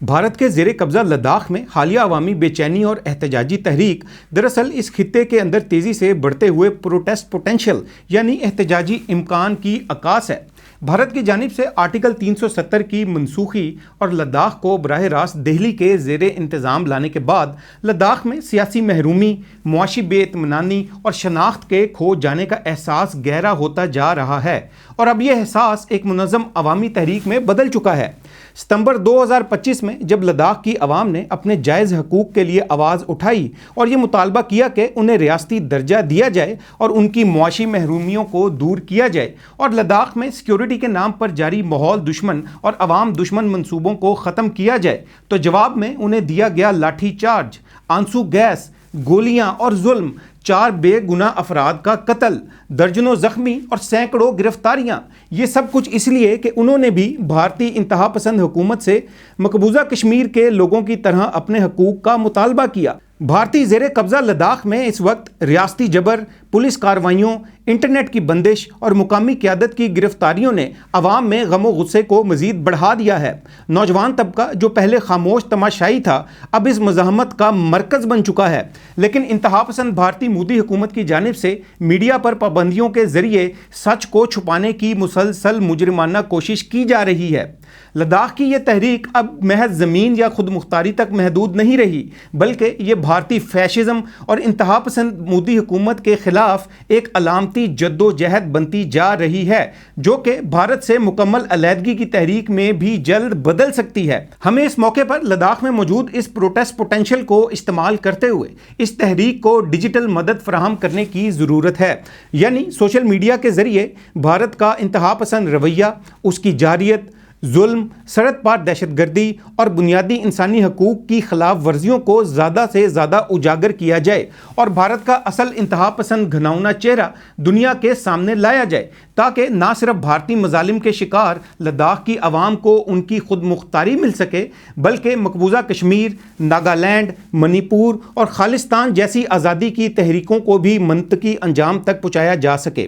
بھارت کے زیر قبضہ لداخ میں حالیہ عوامی بے چینی اور احتجاجی تحریک دراصل اس خطے کے اندر تیزی سے بڑھتے ہوئے پروٹیسٹ پوٹینشل یعنی احتجاجی امکان کی عکاس ہے۔ بھارت کی جانب سے آرٹیکل 370 کی منسوخی اور لداخ کو براہ راست دہلی کے زیر انتظام لانے کے بعد لداخ میں سیاسی محرومی، معاشی بے اطمینانی اور شناخت کے کھو جانے کا احساس گہرا ہوتا جا رہا ہے، اور اب یہ احساس ایک منظم عوامی تحریک میں بدل چکا ہے۔ ستمبر 2025 میں جب لداخ کی عوام نے اپنے جائز حقوق کے لیے آواز اٹھائی اور یہ مطالبہ کیا کہ انہیں ریاستی درجہ دیا جائے اور ان کی معاشی محرومیوں کو دور کیا جائے اور لداخ میں سیکیورٹی کے نام پر جاری ماحول دشمن اور عوام دشمن منصوبوں کو ختم کیا جائے، تو جواب میں انہیں دیا گیا لاٹھی چارج، آنسو گیس، گولیاں اور ظلم، 4 بے گناہ افراد کا قتل، درجنوں زخمی اور سینکڑوں گرفتاریاں۔ یہ سب کچھ اس لیے کہ انہوں نے بھی بھارتی انتہا پسند حکومت سے مقبوضہ کشمیر کے لوگوں کی طرح اپنے حقوق کا مطالبہ کیا۔ بھارتی زیر قبضہ لداخ میں اس وقت ریاستی جبر، پولیس کارروائیوں، انٹرنیٹ کی بندش اور مقامی قیادت کی گرفتاریوں نے عوام میں غم و غصے کو مزید بڑھا دیا ہے۔ نوجوان طبقہ جو پہلے خاموش تماشائی تھا اب اس مزاحمت کا مرکز بن چکا ہے، لیکن انتہا پسند بھارتی مودی حکومت کی جانب سے میڈیا پر پابندیوں کے ذریعے سچ کو چھپانے کی مسلسل مجرمانہ کوشش کی جا رہی ہے۔ لداخ کی یہ تحریک اب محض زمین یا خود مختاری تک محدود نہیں رہی، بلکہ یہ بھارتی فیشزم اور انتہا پسند مودی حکومت کے خلاف ایک علامتی جدوجہد بنتی جا رہی ہے، جو کہ بھارت سے مکمل علیحدگی کی تحریک میں بھی جلد بدل سکتی ہے۔ ہمیں اس موقع پر لداخ میں موجود اس پروٹیسٹ پوٹینشل کو استعمال کرتے ہوئے اس تحریک کو ڈیجیٹل مدد فراہم کرنے کی ضرورت ہے، یعنی سوشل میڈیا کے ذریعے بھارت کا انتہا پسند رویہ، اس کی جارحیت، ظلم، سرحد پار دہشت گردی اور بنیادی انسانی حقوق کی خلاف ورزیوں کو زیادہ سے زیادہ اجاگر کیا جائے اور بھارت کا اصل انتہا پسند گھناؤنا چہرہ دنیا کے سامنے لایا جائے، تاکہ نہ صرف بھارتی مظالم کے شکار لداخ کی عوام کو ان کی خود مختاری مل سکے، بلکہ مقبوضہ کشمیر، ناگالینڈ، منی پور اور خالصتان جیسی آزادی کی تحریکوں کو بھی منطقی انجام تک پہنچایا جا سکے۔